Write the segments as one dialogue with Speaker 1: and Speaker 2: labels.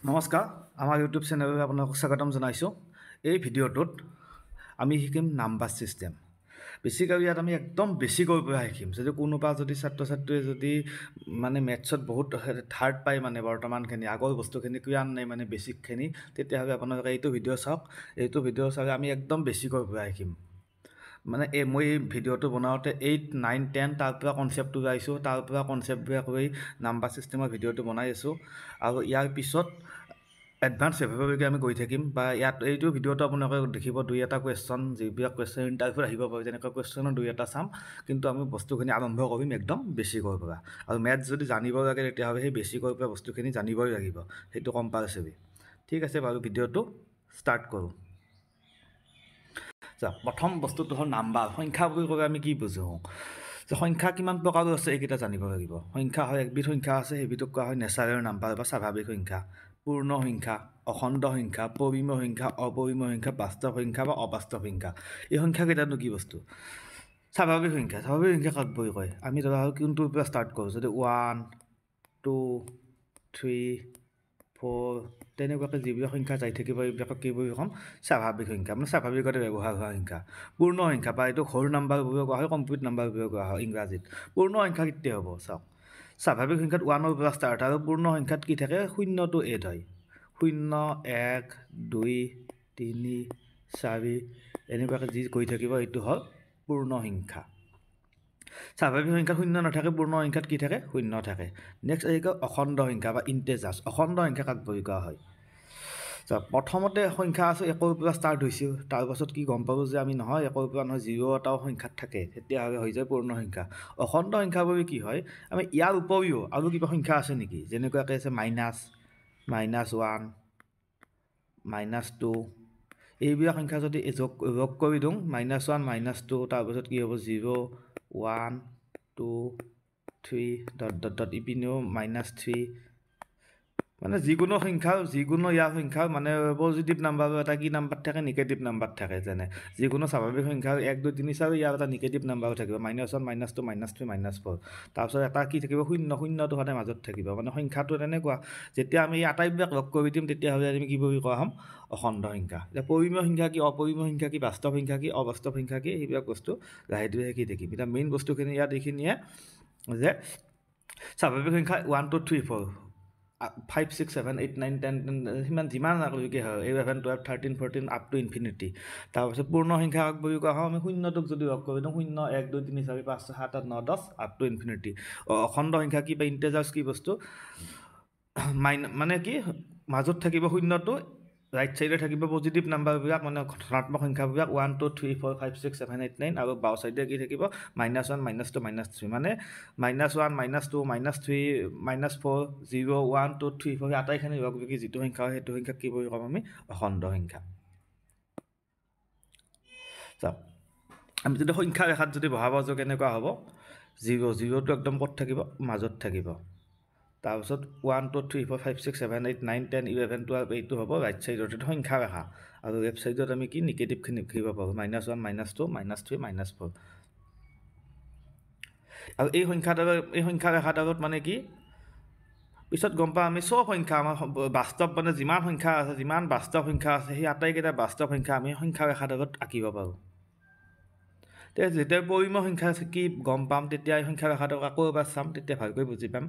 Speaker 1: নমস্কাৰ আমাৰ ইউটিউব চেনেললৈ আপোনালোকক স্বাগতম জনাইছোঁ। এই ভিডিঅ'টোত আমি শিকিম নাম্বাৰ ছিষ্টেম। বেছিকৈ ইয়াত আমি একদম বেছিকৈ পৰা শিকিম। যদি কোনোবা ছাত্ৰ ছাত্ৰীয়ে যদি মেথছত বহুত থাৰ্ড পায় বৰ্তমানখিনি আগৰ বস্তুখিনি ক্লিয়াৰ নাই বেছিকখিনি, তেতিয়াহ'লে আপোনালোকে এইটো ভিডিঅ' চাওক। এইটো ভিডিঅ' চালে আমি একদম বেছিকৈ পৰা শিকিম। মই এই ভিডিঅ'টো বনাওঁতে 8, 9, 10 তাৰ পৰা কনচেপ্টটো পাইছোঁ, তাৰ পৰা কনচেপ্টবিলাক লৈ নাম্বাৰ ছিষ্টেমৰ ভিডিঅ'টো বনাই আছোঁ। আৰু ইয়াৰ পিছত এডভান্স লেভেললৈকে আমি গৈ থাকিম। বা ইয়াত এইটো ভিডিঅ'টো আপোনালোকে দেখিব 2-এটা কুৱেশ্যন, যিবিলাক কুৱেশ্যন ইণ্টাৰভিউত আহিব পাৰে তেনেকুৱা কুৱেশ্যনৰ 2-এটা চাম। কিন্তু আমি বস্তুখিনি আৰম্ভ কৰিম একদম বেছিকৈ পৰা। আৰু মেথছ যদি জানিব লাগে তেতিয়াহ'লে সেই বেছিকৈ পৰা বস্তুখিনি জানিবই লাগিব, সেইটো কম্পালচৰি। ঠিক আছে বাৰু, ভিডিঅ'টো ষ্টাৰ্ট কৰোঁ। প্ৰথম বস্তুটো হ'ল নাম্বাৰ। সংখ্যা বুলি ক'লে আমি কি বুজোঁ? যে সংখ্যা কিমান প্ৰকাৰৰ আছে এইকেইটা জানিব লাগিব। সংখ্যা হয় একবিধ সংখ্যা আছে, সেইবিধক কোৱা হয় নেচাৰেল নাম্বাৰ বা স্বাভাৱিক সংখ্যা। পূৰ্ণ সংখ্যা, অখণ্ড সংখ্যা, পৰিমেয় সংখ্যা, অপৰিমেয় সংখ্যা, বাস্তৱ সংখ্যা বা অবাস্তৱ সংখ্যা। এই সংখ্যাকেইটানো কি বস্তু? স্বাভাৱিক সংখ্যা। স্বাভাৱিক সংখ্যা কাক বুলি কয়? আমি ধৰা কোনটোৰ পৰা ষ্টাৰ্ট কৰোঁ? যদি 1, 2, 3, 4 তেনেকুৱাকৈ যিবিলাক সংখ্যা যাই থাকিব এইবিলাকক কি বুলি ক'ম? স্বাভাৱিক সংখ্যা, স্বাভাৱিকতে ব্যৱহাৰ হোৱা সংখ্যা। পূৰ্ণ সংখ্যা বা এইটো হোল নাম্বাৰ বুলি কোৱা হয়, কমপ্লিট নাম্বাৰ বুলি কোৱা হয় ইংৰাজীত। পূৰ্ণ সংখ্যা কেতিয়া হ'ব? চাওক, স্বাভাৱিক সংখ্যাত 1ৰ পৰা ষ্টাৰ্ট আৰু পূৰ্ণ সংখ্যাত কি থাকে? 0 to 8 হয়। 0, 1, 2, 3, 4 এনেকুৱাকৈ যি গৈ থাকিব এইটো হ'ল পূৰ্ণ সংখ্যা। স্বাভাৱিক সংখ্যাত 0 নাথাকে, পূৰ্ণ সংখ্যাত কি থাকে? 0 থাকে। নেক্সট আহি গ'ল অখণ্ড সংখ্যা বা ইণ্টেজাৰ্ছ। অখণ্ড সংখ্যা কাক বুলি কোৱা হয়? প্ৰথমতে সংখ্যা আছে 1ৰ পৰা ষ্টাৰ্ট হৈছিল, তাৰপাছত কি গম পালোঁ যে আমি নহয় 1ৰ পৰা নহয় 0 এটাও সংখ্যাত থাকে, তেতিয়াহ'লে হৈ যায় পূৰ্ণ সংখ্যা। অখণ্ড সংখ্যা বুলি কি হয়? আমি ইয়াৰ উপৰিও আৰু কিবা সংখ্যা আছে নেকি? যেনেকুৱাকৈ আছে -1, -2 এইবিলাক সংখ্যা যদি যোগ কৰি দিওঁ, -1, -2 তাৰপিছত কি হ'ব? 0, 1, 2, 3 ইপিনেও -3 যিকোনো সংখ্যাৰ ইয়াৰ সংখ্যাৰ পজিটিভ নাম্বাৰো এটা কি নাম্বাৰ থাকে? নিগেটিভ নাম্বাৰ থাকে। যেনে যিকোনো স্বাভাৱিক সংখ্যাৰ 1, 2, 3, 4 ইয়াৰ এটা নিগেটিভ নাম্বাৰো থাকিব, -1, -2, -3, -4। তাৰপিছত এটা কি থাকিব? 0, 0টো সদায় মাজত থাকিব। সংখ্যাটো তেনেকুৱা, যেতিয়া আমি এই আটাইবিলাক লগ কৰি দিম তেতিয়াহ'লে আমি কি বুলি কোৱা হ'ম? অখণ্ড সংখ্যা। এতিয়া পৰিমেয় সংখ্যা কি, অপৰিমেয় সংখ্যা কি, বাস্তৱ সংখ্যা কি, অবাস্তৱ সংখ্যা কি, সেইবিলাক বস্তু লাহে ধীৰে শিকি থাকিম। এতিয়া মেইন বস্তুখিনি ইয়াত এইখিনিয়ে যে স্বাভাৱিক সংখ্যা 1, 2, 3, 4 5, 6, 7, 8, 9, 10 সিমান যিমান আগলৈকে হয় 11, 12, 13, 14 আপ টু ইনফিনিটি। তাৰপিছত পূৰ্ণ সংখ্যা কাক বুলি কোৱা হয়? আমি 0টোক যদি লগ কৰি দিওঁ 0, 1, 2, 3, 4, 5, 6, 7, 8, 9, 10 আপ টু ইনফিনিটি। অখণ্ড সংখ্যা কি বা ইণ্টেজাৰ্ছ কি বস্তু? কি মাজত থাকিব 0টো, ৰাইট চাইডে থাকিব পজিটিভ নাম্বাৰবিলাক, ধনাত্মক সংখ্যাবিলাক 1, 2, 3, 4, 5, 6, 7, 8, 9 আৰু বাওঁ চাইডে কি থাকিব? -1, -2, -3 -1, -2, -3, -4, 0, 1, 2, 3, 4 আটাইখিনি লগ লাগি যিটো সংখ্যা হয় সেইটো সংখ্যাক কি বুলি ক'ম আমি? অখণ্ড সংখ্যা। চাওক, আমি যদি সংখ্যা ৰেখাত যদি বহাব যাওঁ কেনেকুৱা হ'ব? 0, 0টো একদম ক'ত থাকিব? মাজত থাকিব। তাৰপিছত 1, 2, 3, 4, 5, 6, 7, 8, 9, 10, 11, 12 এইটো হ'ব ৰাইট চাইডত, এইটো সংখ্যা ৰেখা। আৰু লেফ্ট চাইডত আমি কি নিগেটিভখিনি লিখিব পাৰোঁ? -1, -2, -3, -4। আৰু এই সংখ্যা ৰেখাডালত কি পিছত গম পাওঁ আমি চব সংখ্যা আমাৰ বাস্তৱ যিমান সংখ্যা আছে, যিমান বাস্তৱ সংখ্যা আছে সেই আটাইকেইটা বাস্তৱ সংখ্যা আমি সংখ্যা ৰেখাডালত আঁকিব পাৰোঁ। যেতিয়া পৰিমেয় সংখ্যা কি গম পাম তেতিয়া এই সংখ্যা ৰেখাটো আকৌ এবাৰ চাম, তেতিয়া ভালকৈ বুজি পাম।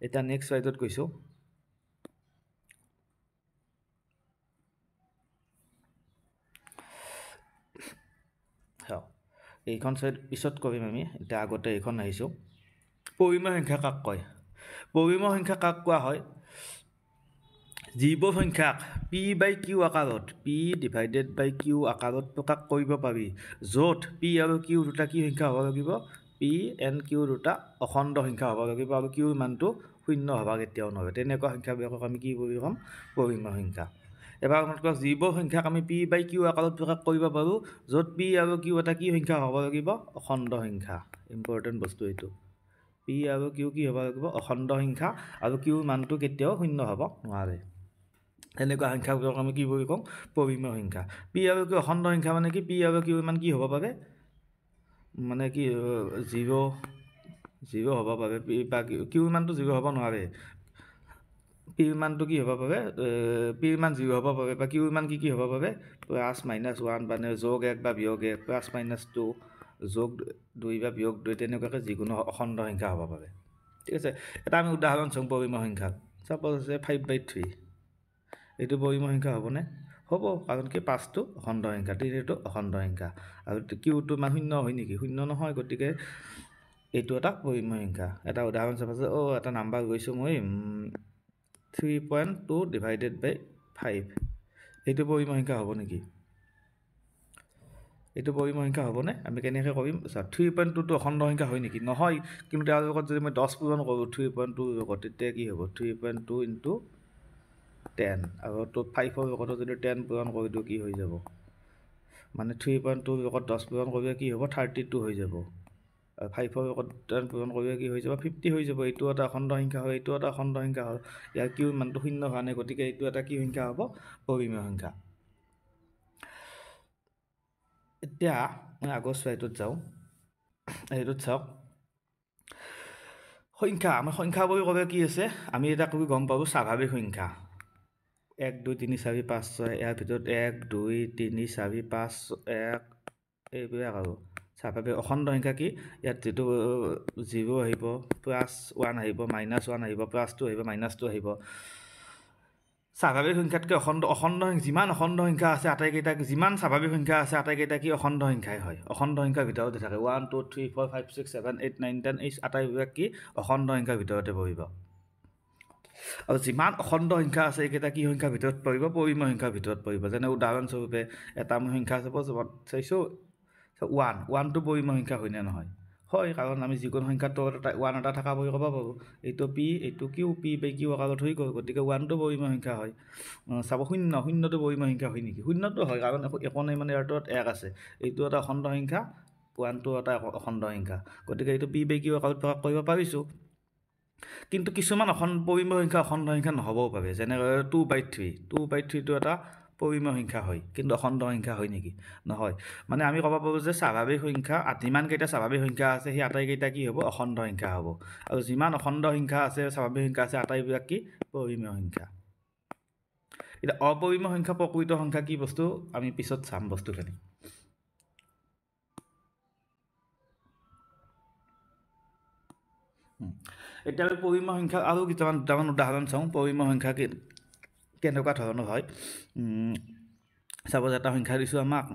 Speaker 1: এতিয়া নেক্সট স্লাইডত গৈছোঁ। এইখন চাইড পিছত কৰিম আমি, এতিয়া আগতে এইখন আহিছোঁ। পৰিমেয় সংখ্যা কাক কয়? পৰিমেয় সংখ্যা কাক কোৱা হয়? যিবোৰ সংখ্যাক P/Q আকাৰত, P/Q আকাৰত প্ৰকাশ কৰিব পাৰি, য'ত P আৰু Q দুটা কি সংখ্যা হ'ব লাগিব? P and Q দুটা অখণ্ড সংখ্যা হ'ব লাগিব আৰু Qৰ মানটো 0 হ'ব কেতিয়াও নহয়। তেনেকুৱা সংখ্যাবিলাকক আমি কি বুলি ক'ম? পৰিমেয় সংখ্যা। এবাৰ যিবোৰ সংখ্যাক আমি P/Q আকাৰত প্ৰকাশ কৰিব পাৰোঁ, য'ত P আৰু Q এটা কি সংখ্যা হ'ব লাগিব? অখণ্ড সংখ্যা। ইম্পৰ্টেণ্ট বস্তু এইটো। P আৰু Q কি হ'ব লাগিব? অখণ্ড সংখ্যা আৰু Qৰ মানটো কেতিয়াও 0 হ'ব নোৱাৰে। এনেকুৱা সংখ্যাবোৰক আমি কি বুলি কওঁ? পৰিমেয় সংখ্যা। P আৰু Q অখণ্ড সংখ্যা কি? P আৰু Qৰ মান কি হ'ব পাৰে? 0 হ'ব পাৰে। Qৰ মানটো 0 হ'ব নোৱাৰে। পিৰ মানটো কি হ'ব পাৰে পিৰ মান 0 হ'ব পাৰে বা কিউৰ মান কি হ'ব পাৰে প্লাছ মাইনাছ 1 মানে যোগ 1 বা বিয়োগ 1 প্লাছ মাইনাছ 2 যোগ 2 বা বিয়োগ 2 তেনেকুৱাকৈ যিকোনো অখণ্ড সংখ্যা হ'ব পাৰে ঠিক আছে এটা আমি উদাহৰণ চাওঁ পৰিমেয় সংখ্যা চাপ'জ আছে 5/3 এইটো পৰিমেয় সংখ্যা হ'বনে হ'ব কাৰণ কি 5টো অখণ্ড সংখ্যা 3টো অখণ্ড সংখ্যা আৰু কিউটো মান 0 হয় নেকি 0 নহয় গতিকে এইটো এটা পৰিমেয় সংখ্যা এটা উদাহৰণ চাব যে এটা নাম্বাৰ গৈছোঁ মই 3.2 divided by 5 এইটো পৰিমেয় সংখ্যা হ'ব নেকি এইটো পৰিমেয় সংখ্যা হ'বনে আমি কেনেকৈ কৰিম 3.2 টো অখণ্ড সংখ্যা হয় নেকি নহয় কিন্তু তাৰ লগত যদি মই 10 পূৰণ কৰোঁ 3.2 লগত তেতিয়া কি হ'ব 3.2 into 10 আৰু তো 5 লগত যদি 10 পূৰণ কৰি দিওঁ কি হৈ যাব মানে 3.2 লগত 10 পূৰণ কৰিলে কি হ'ব 32 হৈ যাব আৰু 5 লগত 10 পূৰণ কৰিলে কি হৈ যাব 50 হৈ যাব এইটো এটা অখণ্ড সংখ্যা হয় এইটো এটা অখণ্ড সংখ্যা হয় ইয়াৰ কিউ মানটো 0 হোৱা নাই গতিকে এইটো এটা কি সংখ্যা হ'ব পৰিমেয় সংখ্যা এতিয়া মই আগৰ স্লাইডত যাওঁ এইটোত চাওক সংখ্যা আমাৰ সংখ্যা বুলি ক'লে কি আছে আমি এটা কৰি গম পাব স্বাভাৱিক সংখ্যা 1 2 3 4 5 6 ইয়াৰ ভিতৰত 1 2 3 4 5 1 এইবিলাক আৰু স্বাভাৱিক অখণ্ড সংখ্যা কি ইয়াত যেটো 0 আহিব +1 আহিব -1 আহিব +2 আহিব -2 আহিব স্বাভাৱিক সংখ্যাতকৈ অখণ্ড যিমান অখণ্ড সংখ্যা আছে আটাইকেইটা যিমান স্বাভাৱিক সংখ্যা আছে আটাইকেইটা কি অখণ্ড সংখ্যাই হয় অখণ্ড সংখ্যাৰ ভিতৰতে থাকে 1 2 3 4 5 6 7 8 9 10 এই আটাইবিলাক কি অখণ্ড সংখ্যাৰ ভিতৰতে পৰিব আৰু যিমান অখণ্ড সংখ্যা আছে এইকেইটা কি সংখ্যাৰ ভিতৰত পৰিব পৰিমেয় সংখ্যাৰ ভিতৰত পৰিব যেনে উদাহৰণস্বৰূপে এটা সংখ্যা আছে চাইছোঁ 1 টো পৰিমেয় সংখ্যা হয়নে নহয় হয় কাৰণ আমি যিকোনো সংখ্যাটো 1 এটা থকা বুলি ক'ব পাৰোঁ এইটো পি এইটো কিউ পি বাই কিউ আকাৰত হৈ গ'ল গতিকে 1 টো পৰিমেয় সংখ্যা হয় চাব 0 টো পৰিমেয় সংখ্যা হয় নেকি 0 টো হয় কাৰণ একো নাই মানে ইয়াৰ তলত 1 আছে এইটো এটা অখণ্ড সংখ্যা 1 টো এটা অখণ্ড সংখ্যা গতিকে এইটো পি বাই কিউ আকাৰত প্ৰকাশ কৰিব পাৰিছোঁ কিন্তু কিছুমান পৰিমেয় সংখ্যা অখণ্ড সংখ্যা নহ'বও পাৰে যেনেকৈ 2/3 টো এটা পৰিমেয় সংখ্যা হয় কিন্তু অখণ্ড সংখ্যা হয় নেকি নহয় মানে আমি ক'ব পাৰোঁ যে স্বাভাৱিক সংখ্যা যিমানকেইটা স্বাভাৱিক সংখ্যা আছে সেই আটাইকেইটা কি হ'ব অখণ্ড সংখ্যা হ'ব আৰু যিমান অখণ্ড সংখ্যা আছে স্বাভাৱিক সংখ্যা আছে আটাইবিলাক কি পৰিমেয় সংখ্যা এতিয়া অপৰিমেয় সংখ্যা প্ৰকৃত সংখ্যা কি বস্তু আমি পিছত চাম বস্তুখিনি এতিয়া আমি পৰিমেয় সংখ্যা আৰু দুটামান উদাহৰণ চাওঁ পৰিমেয় সংখ্যা কেনেকুৱা ধৰণৰ হয় চাপ'জ এটা সংখ্যা দিছোঁ আমাক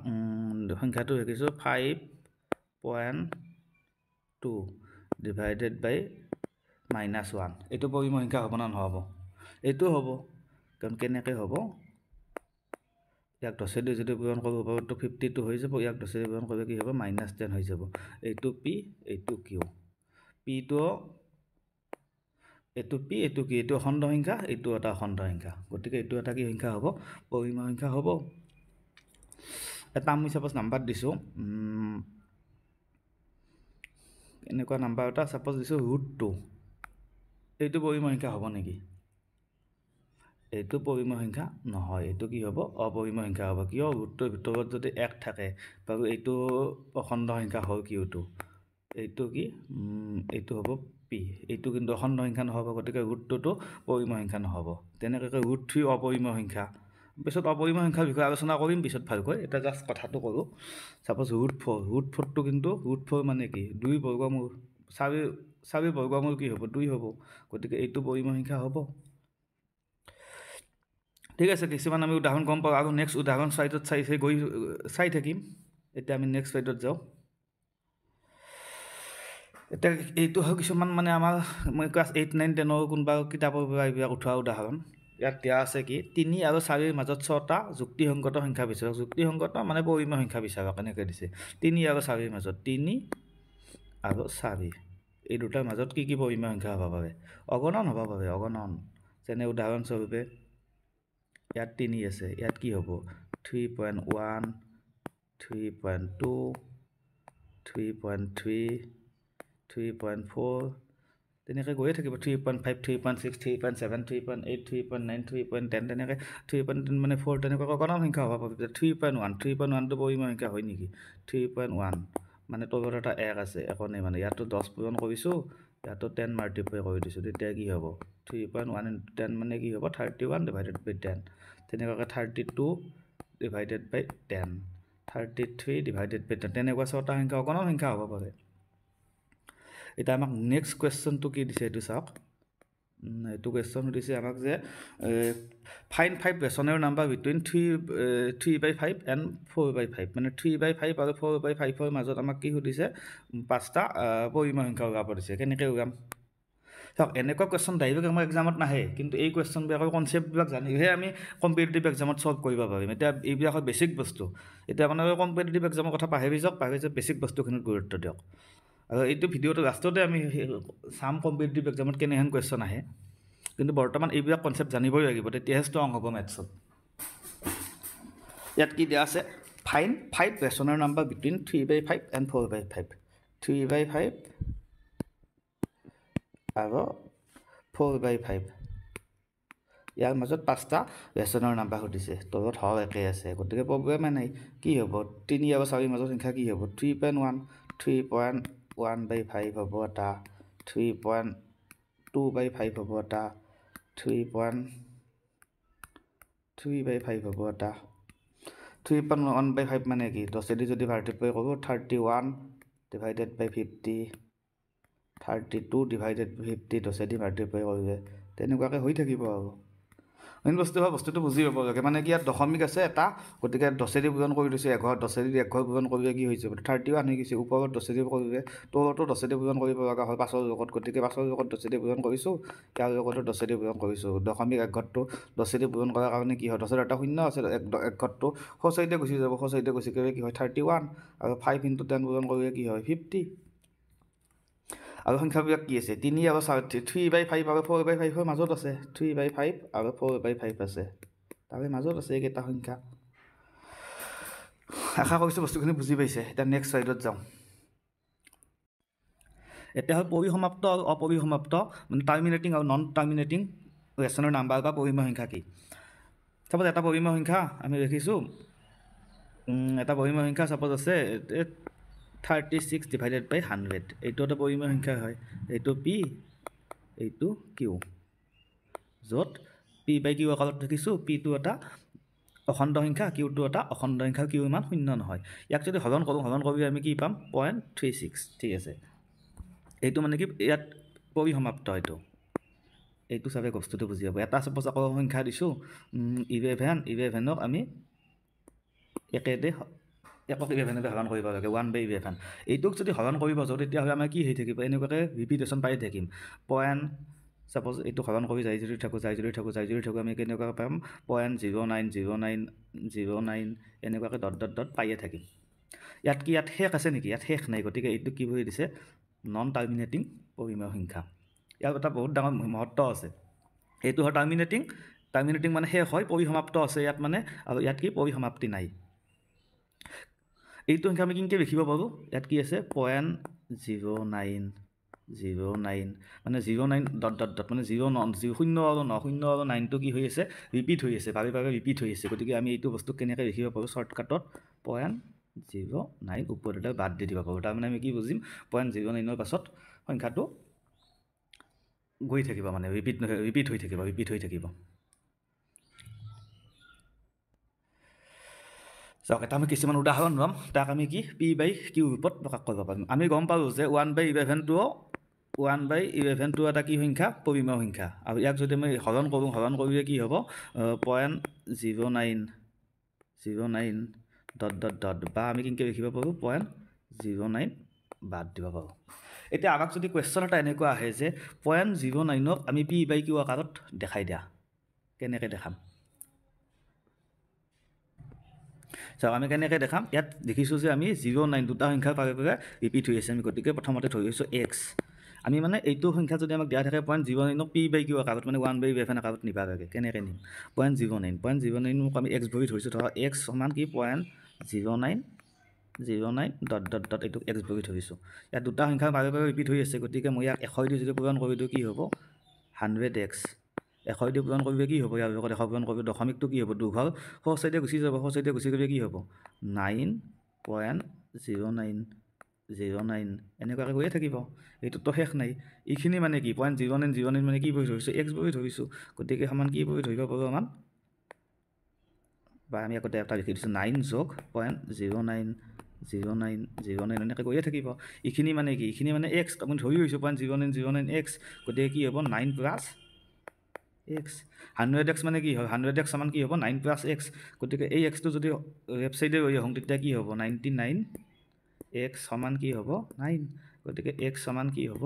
Speaker 1: সংখ্যাটো লিখিছোঁ 5.2 ডিভাইডেড বাই -1 এইটো পৰিমেয় সংখ্যা হ'ব না নহ'ব এইটো হ'ব কাৰণ কেনেকৈ হ'ব ইয়াক 10 দি যদি পূৰণ কৰিব পাৰোঁ তো 52 হৈ যাব ইয়াক 10 দি পূৰণ কৰিলে কি হ'ব -10 হৈ যাব এইটো পি এইটো কিউ পিটো এইটো পি এইটো কি এইটো অখণ্ড সংখ্যা এইটো এটা অখণ্ড সংখ্যা গতিকে এইটো এটা কি সংখ্যা হ'ব পৰিমেয় সংখ্যা হ'ব এটা আমি চাপ'জ নাম্বাৰ দিছোঁ এনেকুৱা নাম্বাৰ এটা চাপ'জ দিছোঁ √2 এইটো পৰিমেয় সংখ্যা হ'ব নেকি এইটো পৰিমেয় সংখ্যা নহয় এইটো কি হ'ব অপৰিমেয় সংখ্যা হ'ব কিয় √2ৰ ভিতৰত যদি 1 থাকে বাৰু এইটো অখণ্ড সংখ্যা হয় কিউটো এইটো কি এইটো হ'ব পি এইটো কিন্তু অখণ্ড সংখ্যা নহ'ব গতিকে √2টো পৰিমেয় সংখ্যা নহ'ব তেনেকৈ √3 অপৰিমেয় সংখ্যা পিছত অপৰিমেয় সংখ্যাৰ বিষয়ে আলোচনা কৰিম পিছত ভালকৈ এটা জাষ্ট কথাটো কৰোঁ চাপ'জ √4টো কিন্তু √4 মানে কি 2 বৰ্গমূল 4 বৰ্গমূল কি হ'ব 2 হ'ব গতিকে এইটো পৰিমেয় সংখ্যা হ'ব ঠিক আছে কিছুমান আমি উদাহৰণ গম পাওঁ আৰু নেক্সট উদাহৰণ স্লাইডত চাই থাকিম এতিয়া আমি নেক্সট স্লাইডত যাওঁ এতিয়া এইটো হয় কিছুমান মানে আমাৰ মই ক্লাছ 8 9 10ৰ কোনোবা কিতাপৰ পৰা এইবিলাক উঠোৱা উদাহৰণ ইয়াত দিয়া আছে কি 3 আৰু 4ৰ মাজত 6টা যুক্তিসংগত সংখ্যা বিচাৰক যুক্তিসংগত মানে পৰিমেয় সংখ্যা বিচাৰক এনেকৈ দিছে 3 আৰু 4ৰ মাজত 3 আৰু 4 এই দুটাৰ মাজত কি পৰিমেয় সংখ্যা হ'ব পাৰে অগণন হ'ব পাৰে অগণন যেনে উদাহৰণস্বৰূপে ইয়াত 3 আছে ইয়াত কি হ'ব 3.1 3.2 3.3 3.4 তেনেকৈ গৈয়ে থাকিব 3.5 3.6 3.7 3.8 3.9 3.10 তেনেকৈ 3.10 মানে 4 তেনেকুৱা অগণন সংখ্যা হ'ব পাৰে 3.1টো পৰিমেয় সংখ্যা হয় নেকি 3.1 মানে তলত এটা 1 আছে একো নাই মানে ইয়াতো 10 পূৰণ কৰিছোঁ ইয়াতো 10 মাল্টিপ্লাই কৰি দিছোঁ তেতিয়া কি হ'ব 3.1 into 10 মানে কি হ'ব 31 divided by 10 তেনেকুৱাকৈ 32 divided by 10 33 divided by 10 তেনেকুৱা ছটা সংখ্যা অকণমান সংখ্যা হ'ব পাৰে এটা আমাক নেক্সট কোৱেশ্চনটো কি দিছে এইটো চাওক এইটো কোৱেশ্চন সুধিছে আমাক যে fine 5 rational number between 3/5 and 4/5 মানে 3/5 আৰু 4/5 মাজত আমাক কি সুধিছে পাঁচটা পৰিমেয় সংখ্যা উলিয়াব দিছে কেনেকৈ উলিয়াম চাওক এনেকুৱা কুৱেশ্যন ডাইৰেক্ট আমাৰ এক্সামত নাহে কিন্তু এই কুৱেশ্যনবিলাকৰ কনচেপ্টবিলাক জানিহে আমি কম্পিটিটিভ এক্সামত সলভ কৰিব পাৰিম এতিয়া এইবিলাকৰ বেছিক বস্তু এতিয়া আপোনালোকে কম্পিটিটিভ এক্সামৰ কথা পাহৰি যাওক বেছিক বস্তুখিনিত গুৰুত্ব দিয়ক আৰু এইটো ভিডিঅ'টো লাষ্টতে আমি চাম কম্পিটিটিভ এক্সামত কেনেহেন কুৱেশ্যন আহে কিন্তু বৰ্তমান এইবিলাক কনচেপ্ট জানিবই লাগিব তেতিয়াহে ষ্ট্ৰং হ'ব মেথছত ইয়াত কি দিয়া আছে fine 5 rational number between 3/5 and 4/5 3/5 আৰু 4/5 ইয়াৰ মাজত পাঁচটা ৰেচনেল নাম্বাৰ সুধিছে তলত হৰ একে আছে গতিকে প্ৰব্লেমে নাই কি হ'ব 3 আৰু 4 মাজৰ সংখ্যা কি হ'ব 3.1 3.1/5 হ'ব এটা 3.2/5 হ'ব এটা 3.3/5 হ'ব এটা 3.1/5 মানে কি 10 যদি মাল্টিপ্লাই কৰোঁ 31 divided by 50 32 divided by 50 10 multiply কৰিলে তেনেকুৱাকৈ হৈ থাকিব আৰু মেইন বস্তু হয় বস্তুটো বুজি পাব লাগে মানে কি ইয়াত দশমিক আছে এটা গতিকে 10 পূৰণ কৰি দিছে এঘৰ 10 একঘৰ পূৰণ কৰিলে কি হৈছে 31 হৈ গৈছে ওপৰত 10 কৰিলে তলতো 10 পূৰণ কৰিব লগা হয় 5ৰ লগত গতিকে 5ৰ লগত 10 পূৰণ কৰিছোঁ ইয়াৰ লগতো 10 পূৰণ কৰিছোঁ দশমিক একঘৰটো 10 পূৰণ কৰাৰ কাৰণে কি হয় 10ৰ এটা শূন্য আছে একঘৰটো সোঁচাইতে গুচি যাব সোঁচাইতে গুচি গ'লে কি হয় 31 আৰু 5 into 10 পূৰণ কৰিলে কি হয় 50 আৰু সংখ্যাবিলাক কি আছে 3 আৰু 3/5 আৰু 4/5 মাজত আছে 3/5 আৰু 4/5 আছে তাৰে মাজত আছে এইকেইটা সংখ্যা আশা কৰিছোঁ বস্তুখিনি বুজি পাইছে এতিয়া নেক্সট স্লাইডত যাওঁ এতিয়া হ'ল পৰিসমাপ্ত আৰু অপৰিসমাপ্ত মানে টাৰ্মিনেটিং আৰু নন টাৰ্মিনেটিং ৰেচনেল নাম্বাৰ বা পৰিমেয় সংখ্যা কি চাপ'জ এটা পৰিমেয় সংখ্যা আমি দেখিছোঁ এটা পৰিমেয় সংখ্যা চাপ'জ আছে 36 divided by 100 এইটো এটা পৰিমেয় সংখ্যা হয় এইটো পি এইটো কিউ য'ত পি বাই কিউ আকাৰত দেখিছোঁ পিটো এটা অখণ্ড সংখ্যা কিউটো এটা অখণ্ড সংখ্যা কিউ ইমান শূন্য নহয় ইয়াক যদি হৰণ কৰি আমি কি পাম 0.36 ঠিক আছে এইটো মানে কি ইয়াত পৰিসমাপ্ত এইটো চাবে বস্তুটো বুজি পাব এটা চাপ'জ আকৌ সংখ্যা দিছোঁ 11ক আমি একেদে একক 11 হৰণ কৰিব লাগে 1/11 এইটোক যদি হৰণ কৰিব যাওঁ তেতিয়াহ'লে আমাৰ কি হৈ থাকিব এনেকুৱাকৈ ৰিপিটেশ্যন পাই থাকিম পইণ্ট চাপ'জ এইটো হৰণ কৰি যাই যদি থাকোঁ আমি কেনেকুৱাকৈ পাম 0.090909 এনেকুৱাকৈ ডট পায়ে থাকিম ইয়াত শেষ আছে নেকি ইয়াত শেষ নাই গতিকে এইটো কি বুলি দিছে নন টাৰ্মিনেটিং পৰিমেয় সংখ্যা ইয়াৰ এটা বহুত ডাঙৰ মহত্ব আছে এইটো হয় টাৰ্মিনেটিং মানে শেষ হয় পৰিসমাপ্ত আছে ইয়াত মানে আৰু ইয়াত কি পৰিসমাপ্তি নাই এইটো সংখ্যা আমি কেনেকৈ লিখিব পাৰোঁ ইয়াত কি আছে 0.0909 মানে 09 ডট মানে 0 আৰু 9টো কি হৈ আছে ৰিপিট হৈ আছে বাৰে ৰিপিট হৈ আছে গতিকে আমি এইটো বস্তু কেনেকৈ লিখিব পাৰোঁ শ্বৰ্টকাটত 0.09 ওপৰত এটা বাদ দি দিব পাৰোঁ তাৰমানে আমি কি বুজিম 0.09ৰ পাছত সংখ্যাটো গৈ থাকিব মানে ৰিপিট হৈ থাকিব চাওক এটা আমি কিছুমান উদাহৰণ ল'ম তাক আমি কি পি বাই কিউ ৰূপত প্ৰকাশ কৰিব পাৰিম আমি গম পালোঁ যে 1/11টো এটা কি সংখ্যা পৰিমেয় সংখ্যা আৰু ইয়াক যদি আমি হৰণ কৰিলে কি হ'ব 0.09 ডট বা আমি কেনেকৈ লিখিব পাৰোঁ 0.09 বাদ দিব পাৰোঁ এতিয়া আমাক যদি কুৱেশ্যন এটা এনেকুৱা আহে যে 0.09ক আমি পি বাই কিউ আকাৰত দেখাই দিয়া কেনেকৈ দেখাম চাওক আমি কেনেকৈ দেখাম ইয়াত দেখিছোঁ যে আমি 09 দুটা সংখ্যাৰ পাৰে ৰিপিট হৈ আছে আমি গতিকে প্ৰথমতে ধৰি লৈছোঁ এক্স আমি মানে এইটো সংখ্যা যদি আমাক দিয়া থাকে 0.09ক পি বাই কিউ আকাৰত মানে 1/11 আকাৰত নিবা লাগে কেনেকৈ নিম 0.09ক আমি এক্স ভৰি ধৰিছোঁ ধৰক এক্স সমান কি 0.09 ডট এইটোক এক্স ভৰি ধৰিছোঁ ইয়াত দুটা সংখ্যা বাৰে ৰিপিট হৈ আছে গতিকে মই ইয়াক 100 দি যদি পূৰণ কৰি দিওঁ কি হ'ব 100x 100 দি পূৰণ কৰিলে কি হ'ব ইয়াৰ লগত 100 পূৰণ কৰিলে দশমিকটো কি হ'ব দুঘৰ সোঁচাইতে গুচি গ'লে কি হ'ব 9.09 09 এনেকুৱাকৈ গৈয়ে থাকিব এইটোতো শেষ নাই এইখিনি মানে কি 0.09 মানে কি বহি ধৰিছোঁ x বহি ধৰিছোঁ গতিকে সমান কি বহি ধৰিব পাৰোঁ আমাৰ বা আমি আগতে এটা লিখি দিছোঁ 9 যোগ 0.09 এনেকৈ গৈয়ে থাকিব এইখিনি মানে কি এইখিনি মানে x আপুনি ধৰি হৈছোঁ 0.09 x গতিকে কি হ'ব 9 প্লাছ x 100x মানে কি হয় 100x সমান কি হ'ব 9 প্লাছ x গতিকে এই xটো যদি ৱেবছাইটে গৈ আহোঁ তেতিয়া কি হ'ব 99 x সমান কি হ'ব 9 গতিকে x সমান কি হ'ব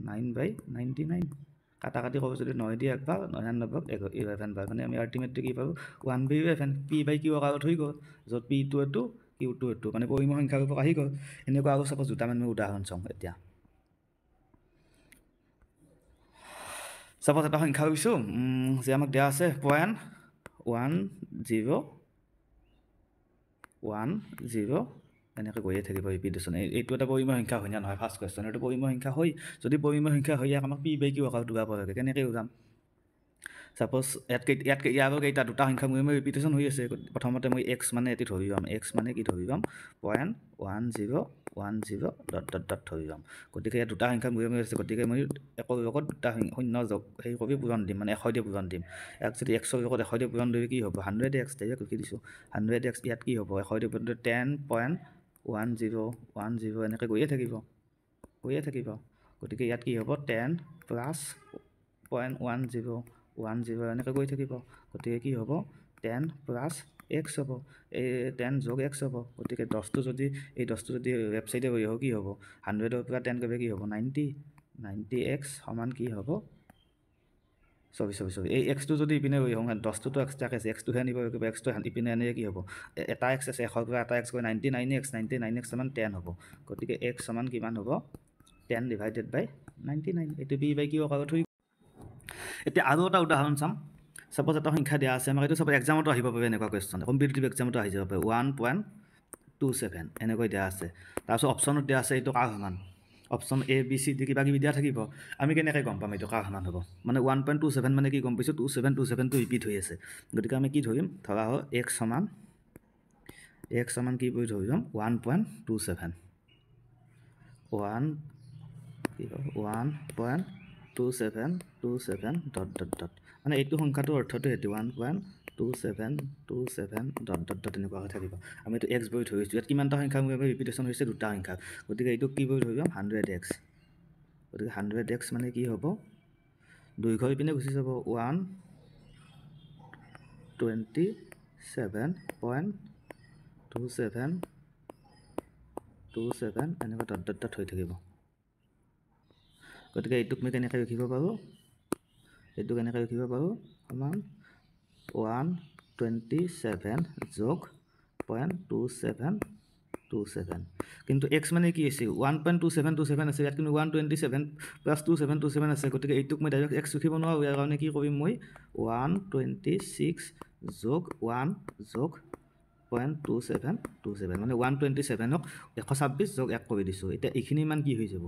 Speaker 1: 9/99 কাটাকাটি কৰোঁ যদি 9 দিয়ে একবাৰ 99 বাৰ মানে আমি আল্টিমেটলি কি পাৰোঁ 1/11 p/q আকাৰত হৈ গ'ল য'ত p টো এইটো q টো এইটো মানে পৰিমেয় সংখ্যাৰ ৰূপত আহি গ'ল এনেকুৱা আৰু চাপ'জ দুটামান মই উদাহৰণ চাওঁ এতিয়া চাপ'জ এটা সংখ্যা লৈছোঁ যে আমাক দিয়া আছে 0.1010 এনেকৈ গৈয়ে থাকিব ৰিপিটেশ্যন এইটো এটা পৰিমেয় সংখ্যা হয় নে নহয় ফাৰ্ষ্ট কুৱেশ্যন এইটো পৰিমেয় সংখ্যা হয় যদি পৰিমেয় সংখ্যা হয় ইয়াক আমাক p/q আকাৰত দিব পাৰে কেনেকৈ ওলাম চাপ'জ ইয়াৰ কেইটা দুটা সংখ্যা মই ৰিপিটেশ্যন হৈ আছে প্ৰথমতে মই x মানে এটি ধৰি ল'ম x মানে কি ধৰি ল'ম 0.1010 ধৰি ল'ম গতিকে ইয়াত দুটা সংখ্যা মই আছে গতিকে মই একৰ লগত দুটা শূন্য যোগ সেই কৰি পূৰণ দিম মানে 100 দিয়ে পূৰণ দিম ইয়াক যদি x ৰ লগত 100 দিয়ে পূৰণ দিলে কি হ'ব 100x ডাইৰেক্ট লিখি দিছোঁ 100x ইয়াত কি হ'ব 100 দিয়ে পূৰণ 10.10 এনেকৈ গৈয়ে থাকিব গতিকে ইয়াত কি হ'ব 10 প্লাছ 0.10 এনেকৈ গৈ থাকিব গতিকে কি হ'ব 10 প্লাছ x হ'ব এই 10 যোগ x হ'ব গতিকে 10টো যদি ৱেবছাইটে গৈ আহোঁ কি হ'ব 100ৰ পৰা 10 গ'লে কি হ'ব 90x সমান কি হ'ব চৰি এই xটো যদি ইপিনে গৈ আহোঁ 10টোতো এক্সট্ৰাকৈ আছে xটোহে আনিব লাগিব xটো ইপিনে আনিলে কি হ'ব এটা x আছে 100ৰ পৰা এটা x গৈ 99x সমান 10 হ'ব গতিকে x সমান কিমান হ'ব 10/99 এইটো p/q আকাৰত হৈ এতিয়া আৰু এটা উদাহৰণ চাম চাপ'জ এটা সংখ্যা দিয়া আছে আমাক এইটো চাপ'জ এক্সামতো আহিব পাৰে এনেকুৱা কুৱেশ্যন কম্পিটিটিভ এক্সামতো আহি যাব পাৰে 1.27 এনেকৈ দিয়া আছে তাৰপিছত অপশ্যনত দিয়া আছে এইটো কাৰ সমান option A B C D কিবা কিবি দিয়া থাকিব আমি কেনেকৈ গম পাম এইটো কাৰ সমান হ'ব মানে 1.27 মানে কি গম পাইছোঁ 27টো ৰিপিট হৈ আছে গতিকে আমি কি ধৰিম ধৰা হ'ল x সমান কি বুলি ধৰি ল'ম 1.27 মানে এইটো সংখ্যাটোৰ অৰ্থটো সেইটো 1.27 তেনেকুৱাকৈ থাকিব আমি এইটো x বুলি ধৰিছোঁ ইয়াত কিমানটা সংখ্যা ৰিপিটেশ্যন হৈছে দুটা সংখ্যা গতিকে এইটো কি বুলি ধৰি ল'ম 100x গতিকে 100x মানে কি হ'ব 2 ঘৰ ইপিনে গুচি যাব 127.27 এনেকুৱা হৈ থাকিব গতিকে এইটোক মই কেনেকৈ লিখিব পাৰোঁ সমান 127 যোগ 0.27 কিন্তু x মানে কি আছে 1.27 আছে ইয়াত কিন্তু 127 প্লাছ 27 আছে গতিকে এইটোক মই ডাইৰেক্ট x লিখিব নোৱাৰোঁ ইয়াৰ কাৰণে কি কৰিম মই 126 যোগ 1 যোগ 0.27 মানে 127ক 126 যোগ 1 কৰি দিছোঁ এতিয়া এইখিনি মান কি হৈ যাব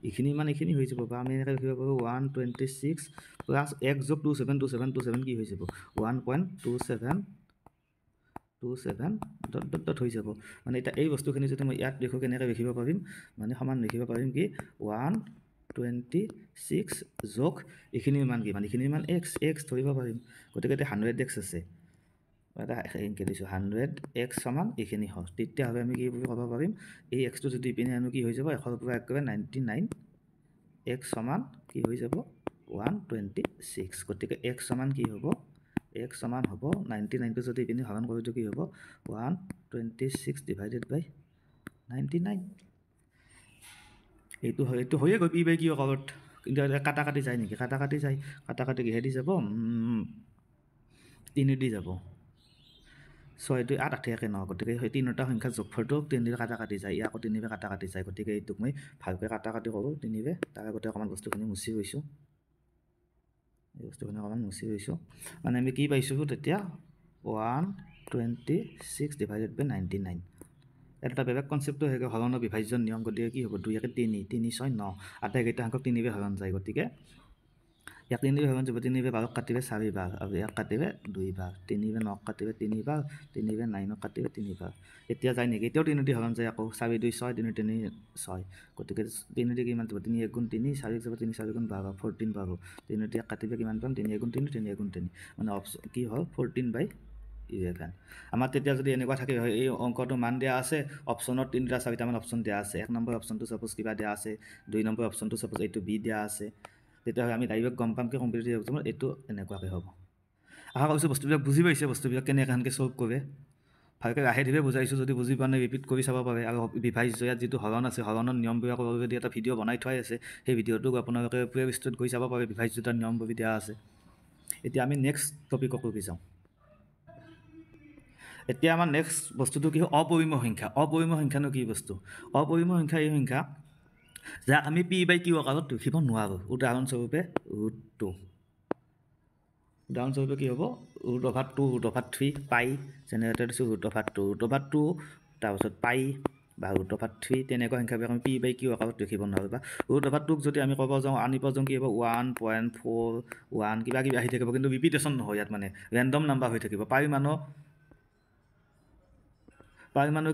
Speaker 1: এইখিনি হৈ যাব বা আমি এনেকৈ লিখিব পাৰোঁ 126 প্লাছ 1 যোগ 27 কি হৈ যাব 1.27 হৈ যাব মানে এতিয়া এই বস্তুখিনি যদি মই ইয়াত লিখোঁ কেনেকৈ লিখিব পাৰিম মানে সমান লিখিব পাৰিম কি 126 যোগ এইখিনি মান কি মানে এইখিনি মান x ধৰিব পাৰিম গতিকে এতিয়া 100x আছে এটা এনেকৈ দিছোঁ 100x সমান এইখিনি হয় তেতিয়াহ'লে আমি কি বুলি ক'ব পাৰিম এই xটো যদি ইপিনে আনো কি হৈ যাব 100ৰ পৰা একেবাৰে 99x সমান কি হৈ যাব 126 গতিকে x সমান কি হ'ব x সমান হ'ব 99টো যদি ইপিনে হৰণ কৰোঁতো কি হ'ব 126/99 এইটো হৈয়ে গ'ল p/q আকাৰত কিন্তু কাটি যায় নেকি কাটি কিহেদি যাব 3 দি যাব 6 2 8 8 1 9 গতিকে সেই তিনিটা সংখ্যা যোগফলটো 3 কাটি যায় আকৌ 3 কাটি যায় গতিকে এইটোক মই ভালকৈ কাটি কৰোঁ 3 তাৰ আগতে অকণমান বস্তুখিনি মুচি গৈছোঁ মানে আমি কি পাইছোঁ তেতিয়া 126/99 এটা বেলেগ কনচেপ্টটো হৈ গ'ল হৰণৰ বিভাজ্য নিয়ম গতিকে কি হ'ব 2 1 3 3 6 9 আটাইকেইটা অংকক 3 হৰণ যায় গতিকে এক 3 দিয়ে ভাগ যাব 3 দিয়ে 12 কাটিবে 4 বার আৰু 1 কাটিবে 2 বার 3 দিয়ে 9 কাটিবে 3 বার 3 দিয়ে 9 কাটিবে 3 বার এতিয়া যায় নেকি এতিয়াও 3 দিয়ে ভাগ যায় আকৌ 4 2 6 3 3 6 গতিকে 3 দিয়ে কিমান যাব 3 1 গুণ 3 4 যাব 3 4 গুণ 12 14 পাব 3 দিয়ে কাটিবে কিমান পাম 3 1 গুণ 3 3 1 গুণ 3 মানে অপচন কি হয় 14/11 আমাৰ তেতিয়া যদি এনেকুৱা থাকে হয় এই অংকটো মান দিয়া আছে অপচনত 3টা 4টা মান অপচন দিয়া আছে 1 নম্বৰ অপচনটো সাপোজ কিবা দিয়া আছে 2 নম্বৰ অপচনটো সাপোজ এইটো বি দিয়া আছে তেতিয়া আমি ডাইৰেক্ট গম পাম কি কম্পিটিটিভ এক্সামত এইটো এনেকুৱাকৈ হ'ব আশা কৰিছোঁ বস্তুবিলাক বুজি পাইছে বস্তুবিলাক কেনেকৈ সলভ কৰে ভালকৈ লাহে ধীৰে বুজাইছোঁ যদি বুজি পোৱা নাই ৰিপিট কৰি চাব পাৰে আৰু বিভাজ্য ইয়াত যিটো হৰণ আছে হৰণৰ নিয়মবিলাক অলৰেডি এটা ভিডিঅ' বনাই থোৱাই আছে সেই ভিডিঅ'টোক আপোনালোকে প্লে লিষ্টত গৈ চাব পাৰে বিভাজ্যতাৰ নিয়মবোৰ দিয়া আছে এতিয়া আমি নেক্সট টপিকক লৈ যাওঁ এতিয়া আমাৰ নেক্সট বস্তুটো কি হয় অপৰিমেয় সংখ্যা অপৰিমেয় সংখ্যানো কি বস্তু অপৰিমেয় সংখ্যা এই সংখ্যা যাক আমি p/q আকাৰত লিখিব নোৱাৰোঁ উদাহৰণস্বৰূপে √2 উদাহৰণস্বৰূপে কি হ'ব √2 √3 পাই জেনেৰেটৰ দিছোঁ √2 তাৰপিছত পাই বা √3 তেনেকুৱা সংখ্যাবিলাক আমি p/q আকাৰত লিখিব নোৱাৰোঁ বা √2ক যদি আমি ক'ব যাওঁ আনিব যাওঁ কি হ'ব 1.41 কিবা কিবি আহি থাকিব কিন্তু ৰিপিটেশ্যন নহয় ইয়াত মানে ৰেণ্ডম নাম্বাৰ হৈ থাকিব পাই মানো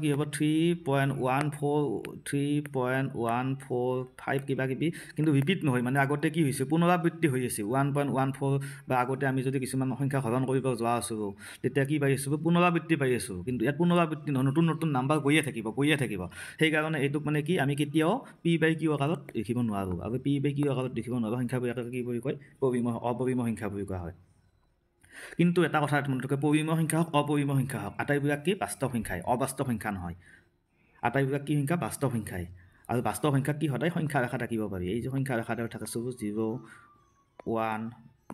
Speaker 1: কি হ'ব 3.145 কিবা কিবি কিন্তু ৰিপিট নহয় মানে আগতে কি হৈছে পুনৰাবৃত্তি হৈ আছে 1.14 বা আগতে আমি যদি কিছুমান সংখ্যা হৰণ কৰিব যোৱা আছোঁ তেতিয়া কি পাই আছোঁ পুনৰাবৃত্তি পাই আছোঁ কিন্তু ইয়াত পুনৰাবৃত্তি নহয় নতুন নতুন নাম্বাৰ গৈয়ে থাকিব সেইকাৰণে এইটোক মানে কি আমি কেতিয়াও p/q আকাৰত লিখিব নোৱাৰোঁ আৰু p/q আকাৰত লিখিব নোৱাৰোঁ সংখ্যাবিলাকক কি বুলি কয় অপৰিমেয় সংখ্যা বুলি কোৱা হয় কিন্তু এটা কথা মনত ৰাখক পৰিমেয় সংখ্যা হওক অপৰিমেয় সংখ্যা হওক আটাইবিলাক কি বাস্তৱ সংখ্যাই অবাস্তৱ সংখ্যা নহয় আটাইবিলাক কি সংখ্যা বাস্তৱ সংখ্যাই আৰু বাস্তৱ সংখ্যা কি সদায় সংখ্যা ৰেখা থাকিব পাৰি এই যে সংখ্যা ৰেখাটো থাকে 0 1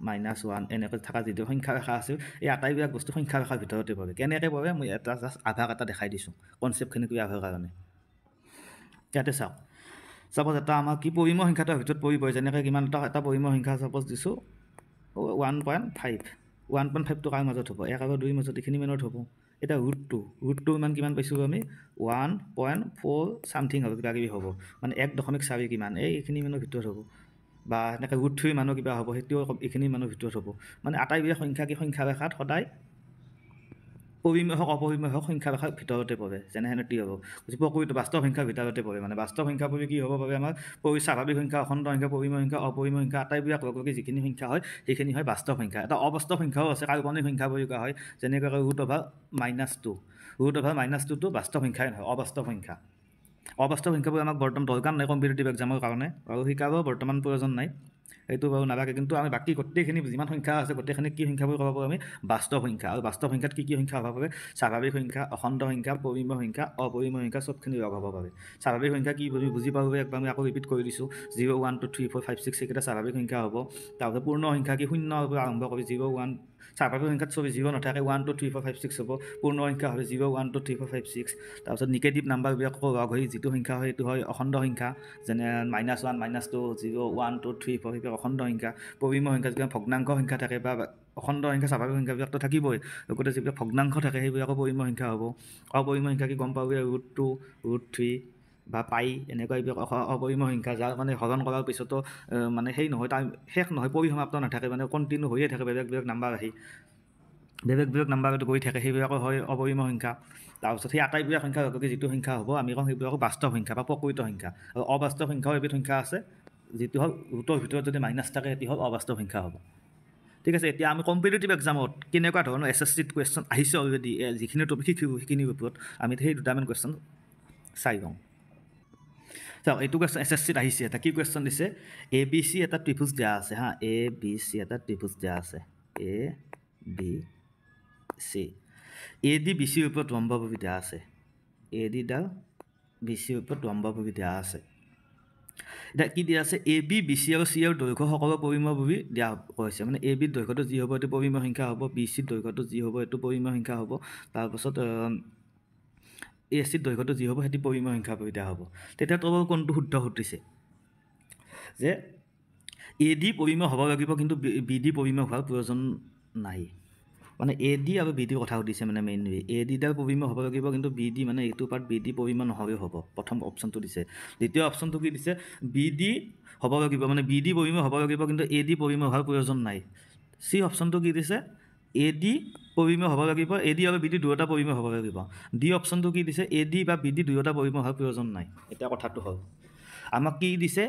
Speaker 1: -1 এনেকৈ থকা যিটো সংখ্যা ৰেখা আছে এই আটাইবিলাক বস্তু সংখ্যা ৰেখাৰ ভিতৰতে পৰে কেনেকৈ পৰে মই এটা জাষ্ট আভাস এটা দেখাই দিছোঁ কনচেপ্টখিনি কি আভাৰ কাৰণে ইয়াতে চাওক চাপ'জ এটা আমাৰ কি পৰিমেয় সংখ্যাটোৰ ভিতৰত পৰিব যেনেকৈ কিমান এটা পৰিমেয় সংখ্যা চাপ'জ দিছোঁ 1.5 1.5টো কাৰ মাজত হ'ব 1 আৰু 2 মাজত এইখিনি মানত হ'ব এটা √2 ইমান কিমান পাইছোঁ আমি 1.4 চামথিং হ'ব কিবা কিবি হ'ব মানে 1.4 কিমান এইখিনি মানৰ ভিতৰত হ'ব বা এনেকৈ √3 মানৰ কিবা হ'ব সেইটোও এইখিনি মানৰ ভিতৰত হ'ব মানে আটাইবিলাক সংখ্যা কি সংখ্যা ৰেখাত সদায় পৰিমেয় হওক অপৰিমেয় হওক সংখ্যা ৰেখাৰ ভিতৰতে পৰে যেনেহেনে কি হ'ব প্ৰকৃত বাস্তৱ সংখ্যাৰ ভিতৰতে পৰে মানে বাস্তৱ সংখ্যা বুলি কি হ'ব পাৰে আমাৰ স্বাভাৱিক সংখ্যা অখণ্ড সংখ্যা পৰিমেয় সংখ্যা অপৰিমেয় সংখ্যা আটাইবিলাক লগতে যিখিনি সংখ্যা হয় সেইখিনি হয় বাস্তৱ সংখ্যা এটা অবাস্তৱ সংখ্যাও আছে কাল্পনিক সংখ্যা বুলি কোৱা হয় যেনেকৈ √-2টো বাস্তৱ সংখ্যাই নহয় অবাস্তৱ সংখ্যা অবাস্তৱ সংখ্যাবোৰ আমাক বৰ্তমান দৰকাৰ নাই কম্পিটিটিভ এক্সামৰ কাৰণে আৰু শিকাবৰ বৰ্তমান প্ৰয়োজন নাই এইটো বাৰু নালাগে কিন্তু আমি বাকী গোটেইখিনি যিমান সংখ্যা আছে গোটেইখিনি কি সংখ্যাবোৰ ক'ব পাৰোঁ আমি বাস্তৱ সংখ্যা আৰু বাস্তৱ সংখ্যাত কি সংখ্যা হ'ব পাৰে স্বাভাৱিক সংখ্যা অখণ্ড সংখ্যা পৰিমেয় সংখ্যা অপৰিমেয় সংখ্যা চবখিনি লগ হ'ব পাৰে স্বাভাৱিক সংখ্যা কি বুজি পাব একবাৰ আমি আকৌ ৰিপিট কৰি দিছোঁ 0 1 2 3 4 5 6 এইকেইটা স্বাভাৱিক সংখ্যা হ'ব তাৰপিছত পূৰ্ণ সংখ্যা কি শূন্যৰ পৰা আৰম্ভ কৰি 0 1 স্বাভাৱিক সংখ্যাত 0 নাথাকে 1 2 3 4 5 6 হ'ব পূৰ্ণ সংখ্যা হয় 0 1 2 3 4 5 6 তাৰপিছত নিগেটিভ নাম্বাৰবিলাক লগ হৈ যিটো সংখ্যা হয় সেইটো হয় অখণ্ড সংখ্যা যেনে -1 -2 0 1 2 3 4 সেইবিলাক অখণ্ড সংখ্যা পৰিমেয় সংখ্যা যিবিলাক ভগ্নাংশ সংখ্যা থাকে বা অখণ্ড সংখ্যা স্বাভাৱিক সংখ্যাবিলাকতো থাকিবই লগতে যিবিলাক ভগ্নাংশ থাকে সেইবিলাকো পৰিমেয় সংখ্যা হ'ব অপৰিমেয় সংখ্যা কি গম পাব √2 √3 বা পাই এনেকুৱা এইবিলাক অপৰিমেয় সংখ্যা যাৰ মানে হৰণ কৰাৰ পিছতো মানে সেই নহয় তাৰ শেষ নহয় পৰিসমাপ্ত নাথাকে মানে কণ্টিনিউ হৈয়ে থাকে বেলেগ নাম্বাৰ আহি বেলেগ নাম্বাৰটো গৈ থাকে সেইবিলাকো হয় অপৰিমেয় সংখ্যা তাৰপিছত সেই আটাইবিলাক সংখ্যা লগতে যিটো সংখ্যা হ'ব আমি কওঁ সেইবিলাকো বাস্তৱ সংখ্যা বা প্ৰকৃত সংখ্যা আৰু অবাস্তৱ সংখ্যাও এবিধ সংখ্যা আছে যিটো হ'ল ৰুটৰ ভিতৰত যদি মাইনাছ থাকে সেইটো হ'ল অবাস্তৱ সংখ্যা হ'ব ঠিক আছে এতিয়া আমি কম্পিটিটিভ এক্সামত কেনেকুৱা ধৰণৰ SSCত কুৱেশ্যন আহিছে অলৰেডি যিখিনি টপিক শিকিব সেইখিনিৰ ওপৰত আমি সেই দুটামান কুৱেশ্যন চাই লওঁ চাওক এইটো কুৱেশ্যন SSCত আহিছে এটা কি কুৱেশ্যন দিছে ABC এটা ত্ৰিভুজ দিয়া আছে হা ABC এটা ত্ৰিভুজ দিয়া আছে ABC AD BCৰ ওপৰত লম্বভূমি দিয়া আছে AD ডাল BCৰ ওপৰত লম্বভূমি দিয়া আছে এটা কি দিয়া আছে AB BC আৰু C ৰ দৈৰ্ঘ্য সকলো পৰিমেয় বুলি দিয়া হৈছে মানে AB ৰ দৈৰ্ঘ্যটো যি হ'ব এইটো পৰিমেয় সংখ্যা হ'ব BC ৰ দৈৰ্ঘ্যটো যি হ'ব এইটো পৰিমেয় সংখ্যা হ'ব তাৰপাছত AC ৰ দৈৰ্ঘ্যটো যি হ'ব সেইটো পৰিমেয় সংখ্যা বুলি দিয়া হ'ব তেতিয়া তলৰ কোনটো শুদ্ধ সুধিছে যে AD পৰিমেয় হ'ব লাগিব কিন্তু BD পৰিমেয় হোৱাৰ প্ৰয়োজন নাই মানে এ ডি আৰু বি ডিৰ কথা সুধিছে মানে মেইনলি এ ডিডাল পৰিমেয় হ'ব লাগিব কিন্তু বি ডি মানে এইটো পাৰ্ট বি ডি পৰিমেয় নহ'লেও হ'ব প্ৰথম অপশ্যনটো দিছে দ্বিতীয় অপশ্যনটো কি দিছে বি ডি হ'ব লাগিব মানে বি ডি পৰিমেয় হ'ব লাগিব কিন্তু এ ডি পৰিমেয় হোৱাৰ প্ৰয়োজন নাই চি অপশ্যনটো কি দিছে এ ডি পৰিমেয় হ'ব লাগিব এ ডি আৰু বি ডি দুয়োটা পৰিমেয় হ'ব লাগিব ডি অপশ্যনটো কি দিছে এ ডি বা বি ডি দুয়োটা পৰিমেয় হোৱাৰ প্ৰয়োজন নাই এতিয়া কথাটো হ'ল আমাক কি দিছে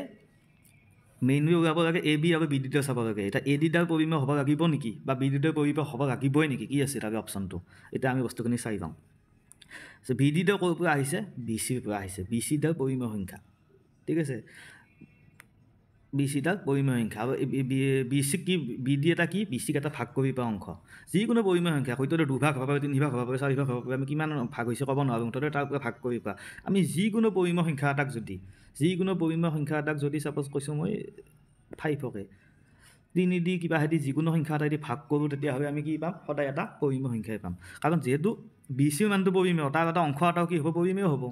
Speaker 1: মেইনলি ওলাব লাগে এ বি আৰু বি ডিডাল চাব লাগে এতিয়া এ ডিডাল পৰিমেয় হ'ব লাগিব নেকি বা বি ডিডাল পৰিমেয় হ'ব লাগিবই নেকি কি আছে তাকে অপশ্যনটো এতিয়া আমি বস্তুখিনি চাই লওঁ বি ডিডাল ক'ৰ পৰা আহিছে বি চিৰ পৰা আহিছে বি চিডাল পৰিমেয় সংখ্যা ঠিক আছে বি চিডাল পৰিমেয় সংখ্যা আৰু বি চিক কি বি ডি এটা কি বি চিক এটা ভাগ কৰি পোৱা অংশ যিকোনো পৰিমেয় সংখ্যা হয়তো দুভাগ হ'ব পাৰে তিনিভাগ হ'ব পাৰে চাৰিভাগ হ'ব পাৰে আমি কিমান ভাগ হৈছে ক'ব নোৱাৰোঁ মুঠতে তাৰ পৰা ভাগ কৰি পোৱা আমি যিকোনো পৰিমেয় সংখ্যা এটাক যদি ছাপ'জ কৈছোঁ মই 5কে 3 দি কিবা হেদি যিকোনো সংখ্যা এটা দি ভাগ কৰোঁ তেতিয়াহ'লে আমি কি পাম সদায় এটা পৰিমেয় সংখ্যাই পাম কাৰণ যিহেতু বি চিৰ মানটো পৰিমেয় তাৰ এটা অংশ এটাও কি হ'ব পৰিমেয় হ'ব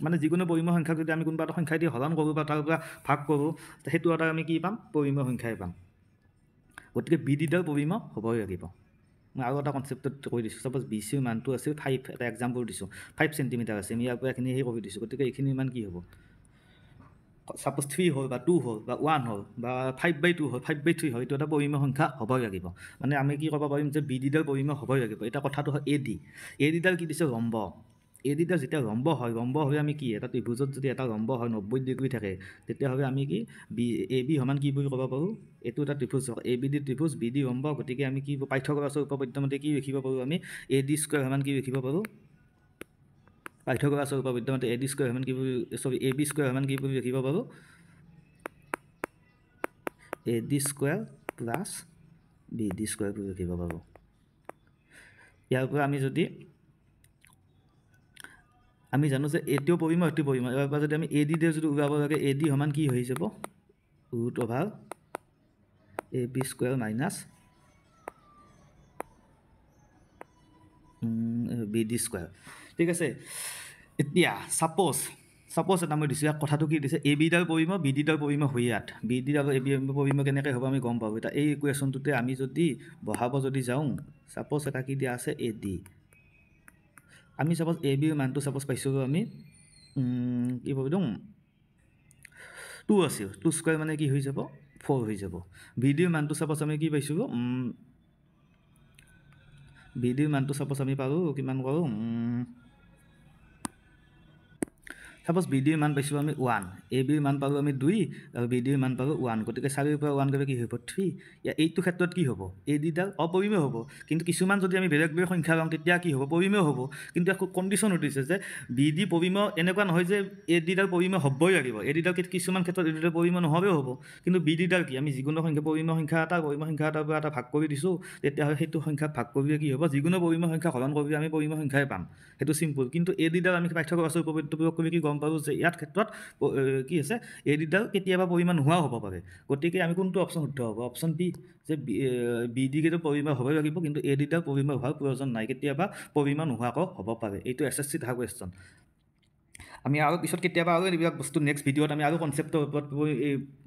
Speaker 1: মানে যিকোনো পৰিমেয় সংখ্যাক যদি আমি কোনোবা এটা সংখ্যা দি হৰণ কৰোঁ বা তাৰ পৰা ভাগ কৰোঁ সেইটো এটা আমি কি পাম পৰিমেয় সংখ্যাই পাম গতিকে বি ডিডাল পৰিমেয় হ'বই লাগিব মই আৰু এটা কনচেপ্টত কৈ দিছোঁ ছাপ'জ বি চিৰ মানটো আছিল 5 এটা এক্সাম্পল দিছোঁ 5 চেণ্টিমিটাৰ আছে আমি ইয়াৰ পৰা এইখিনি সেই কৰি দিছোঁ গতিকে এইখিনি মান কি হ'ব ছাপ'জ 3 হ'ল বা 2 হ'ল বা 1 হ'ল বা 5/2 হ'ল 5/3 হয় এইটো এটা পৰিমেয় সংখ্যা হ'বই লাগিব মানে আমি কি ক'ব পাৰিম যে বি ডিডাল পৰিমেয় হ'বই লাগিব এটা কথাটো হয় এ ডিডাল কি দিছে ৰম্ব এ ডিডাল যেতিয়া ৰম্ব হয় আমি কি এটা ত্ৰিভুজত যদি এটা ৰম্ব হয় 90 ডিগ্ৰী থাকে তেতিয়াহ'লে আমি কি এ বি সমান কি বুলি ক'ব পাৰোঁ এইটো এটা ত্ৰিভুজ A B D ত্ৰিভুজ B D ৰম্ব গতিকে আমি কি পাইথাগোৰাছৰ উপপাদ্যমতে কি লিখিব পাৰোঁ আমি এ ডি স্কোৱাৰ সমান কি লিখিব পাৰোঁ পাইথাগোৰাছৰ উপপাদ্যমতে এ ডি স্কোৱাৰ সমান কি এ বি স্কোৱাৰ সমান কি বুলি লিখিব পাৰোঁ a d square plus b D square বুলি লিখিব পাৰোঁ ইয়াৰ পৰা আমি জানো যে এইটোও পৰিমেয় এইটো পৰিমেয় ইয়াৰ পৰা যদি আমি এ ডি যদি ওলাব লাগে এ ডি সমান কি হৈ যাব √/ A B square minus B D square ঠিক আছে এতিয়া ছাপ'জ এটা মই দিছোঁ ইয়াক কথাটো কি দিছে এ বিডাল পৰিমেয় বি ডিডাল পৰিমেয় হৈ ইয়াত বি ডি আৰু এ বি পৰিমেয় কেনেকৈ হ'ব আমি গম পাওঁ এতিয়া এই ইকুৱেশ্যনটোতে আমি যদি বহাব যদি যাওঁ ছাপ'জ এটা কি দিয়া আছে এ ডি আমি ছাপ'জ এ বিৰ মানটো ছাপ'জ পাইছোঁ আমি কি ভাবি দিওঁ 2 আছিল 2 স্কোৱাৰ মানে কি হৈ যাব 4 হৈ যাব বি ডিৰ মানটো ছাপ'জ আমি কি পাইছোঁ বি ডিৰ মানটো ছাপ'জ আমি পাৰোঁ কিমান কৰোঁ ছাপ'জ বি ডিৰ মান পাইছোঁ আমি 1 এ বিৰ মান পালোঁ আমি 2 আৰু বি ডিৰ মান পালোঁ 1 গতিকে 4ৰ পৰা 1 গ'লে কি হ'ব 3 এইটো ক্ষেত্ৰত কি হ'ব এ ডিডাল অপৰিমেয় হ'ব কিন্তু কিছুমান যদি আমি বেলেগ সংখ্যা লওঁ তেতিয়া কি হ'ব পৰিমেয় হ'ব কিন্তু একো কণ্ডিশ্যন উঠিছে যে বি ডি পৰিমেয় এনেকুৱা নহয় যে এ ডিডাল পৰিমেয় হ'বই লাগিব এ ডিডাল কিছুমান ক্ষেত্ৰত এ ডিডাল পৰিমেয় নহ'লেও হ'ব কিন্তু বি ডিডাল কি আমি যিকোনো পৰিমেয় সংখ্যা এটাৰ পৰা এটা ভাগ কৰি দিছোঁ তেতিয়াহ'লে সেইটো সংখ্যাক ভাগ কৰিলে কি হ'ব যিকোনো পৰিমেয় সংখ্যা হৰণ কৰিলে আমি পৰিমেয় সংখ্যাই পাম সেইটো চিম্পুল কিন্তু এ ডিডাল আমি পাইথাগোৰাছৰ উপপাদ্য প্ৰয়োগ কৰি কি গম পালোঁ যে ইয়াত ক্ষেত্ৰত কি আছে এ ডিডাল কেতিয়াবা পৰিমাণ নোহোৱাও হ'ব পাৰে গতিকে আমি কোনটো অপশ্যন শুদ্ধ হ'ব অপশ্যন বি যে বি ডি কিন্তু পৰিমাণ হ'বই লাগিব কিন্তু এ ডিডাল পৰিমাণ হোৱাৰ প্ৰয়োজন নাই কেতিয়াবা পৰিমাণ নোহোৱাকৈ হ'ব পাৰে এইটো SSC অহা কুৱেশ্যন আমি আৰু পিছত কেতিয়াবা আৰু এইবিলাক বস্তু নেক্সট ভিডিঅ'ত আমি আৰু কনচেপ্টৰ ওপৰত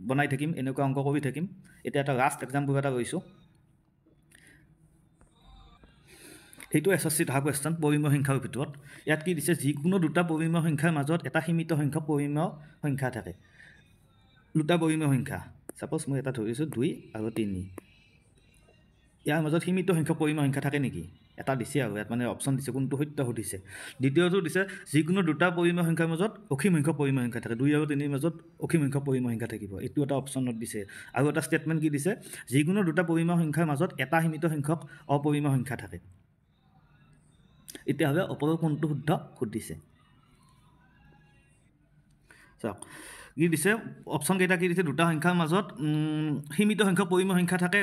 Speaker 1: বনাই থাকিম এনেকুৱা অংক কৰি থাকিম এতিয়া এটা লাষ্ট এক্সাম্পল এটা লৈছোঁ এইটো SSC অহা কুৱেশ্যন পৰিমেয় সংখ্যাৰ ভিতৰত ইয়াত কি দিছে যিকোনো দুটা পৰিমেয় সংখ্যাৰ মাজত এটা সীমিত সংখ্যক পৰিমেয় সংখ্যা থাকে দুটা পৰিমেয় সংখ্যা ছাপ'জ মই এটা ধৰিছোঁ 2 আৰু 3 ইয়াৰ মাজত সীমিত সংখ্যক পৰিমেয় সংখ্যা থাকে নেকি এটা দিছে আৰু ইয়াত মানে অপশ্যন দিছে কোনটো সত্য সুধিছে দ্বিতীয়টো দিছে যিকোনো দুটা পৰিমেয় সংখ্যাৰ মাজত অসীম সংখ্যক পৰিমেয় সংখ্যা থাকে 2 আৰু 3ৰ মাজত অসীম সংখ্যক পৰিমেয় সংখ্যা থাকিব এইটো এটা অপশ্যনত দিছে আৰু এটা ষ্টেটমেণ্ট কি দিছে যিকোনো দুটা পৰিমেয় সংখ্যাৰ মাজত এটা সীমিত সংখ্যক অপৰিমেয় সংখ্যা থাকে এতিয়াহ'লে ওপৰৰ কোনটো শুদ্ধ সুধিছে চাওক কি দিছে অপশ্যন কেইটা কি দিছে দুটা সংখ্যাৰ মাজত সীমিত সংখ্যক পৰিমেয় সংখ্যা থাকে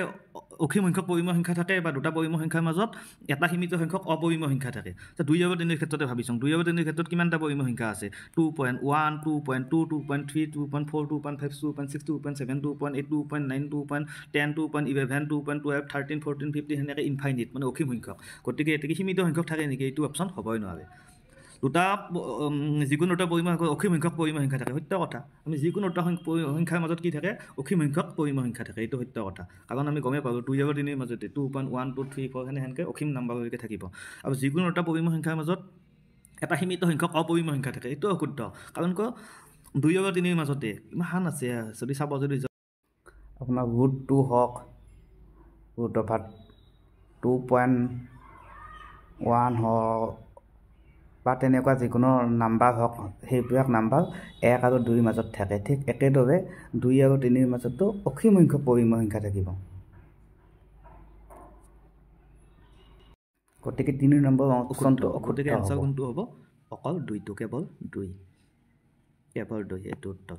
Speaker 1: অসীম সংখ্যক পৰিমেয় সংখ্যা থাকে বা দুটা পৰিমেয় সংখ্যাৰ মাজত এটা সীমিত সংখ্যক অপৰিমেয় সংখ্যা থাকে 2 আৰু 3ৰ ক্ষেত্ৰতে ভাবিছোঁ 2 আৰু 3ৰ ক্ষেত্ৰত কিমানটা পৰিমেয় সংখ্যা আছে 2.1 2.2 2.3 2.4 2.5 2.6 2.7 2.8 2.9 2.10 2.11 2.12 13 14 15 সেনেকৈ ইনফাইনিট মানে অসীম সংখ্যক গতিকে এতেকে সীমিত সংখ্যক থাকে নেকি এইটো অপশ্যন হ'বই নোৱাৰে দুটা যিকোনো দুটা পৰিমেয় অসীম সংখ্যক পৰিমেয় সংখ্যা থাকে সত্য কথা আমি যিকোনো দুটা সংখ্যাৰ মাজত কি থাকে অসীম সংখ্যক পৰিমেয় সংখ্যা থাকে এইটো সত্য কথা কাৰণ আমি গমেই পালোঁ 2 আৰু 3 মাজতে 2.1 2 3 4 সেনেকৈ অসীম নাম্বাৰলৈকে থাকিব আৰু যিকোনো দুটা পৰিমেয় সংখ্যাৰ মাজত এটা সীমিত সংখ্যক অপৰিমেয় সংখ্যা থাকে এইটো অশুদ্ধ কাৰণ 2 আৰু 3 মাজতে ইমান আছে যদি চাব যদি আপোনাৰ √2 হওক √2.1 হওক বা তেনেকুৱা যিকোনো নাম্বাৰ হওক সেইবিলাক নাম্বাৰ 1 আৰু 2 মাজত থাকে ঠিক একেদৰে 2 আৰু 3 মাজতো অসীম সংখ্যক পৰিমেয় সংখ্যা থাকিব গতিকে 3 নম্বৰ অপশ্যনটো গতিকে এনসাৰ কোনটো হ'ব অকল 2টো কেৱল 2 এইটো উত্তৰ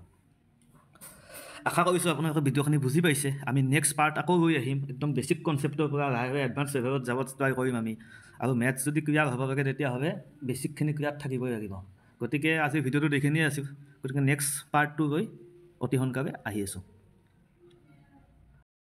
Speaker 1: আশা কৰিছোঁ আপোনালোকে ভিডিঅ'খিনি বুজি পাইছে আমি নেক্সট পাৰ্ট আকৌ লৈ আহিম একদম বেছিক কনচেপ্টৰ পৰা লাহে লাহে এডভান্স লেভেলত যাব ট্ৰাই কৰিম আমি আৰু মেথছ যদি ক্লিয়াৰ হ'ব লাগে তেতিয়াহ'লে বেছিকখিনি ক্লিয়াৰ থাকিবই লাগিব গতিকে আজিৰ ভিডিঅ'টো এইখিনিয়ে আছিল গতিকে নেক্সট পাৰ্টটো লৈ অতি সোনকালে আহি আছোঁ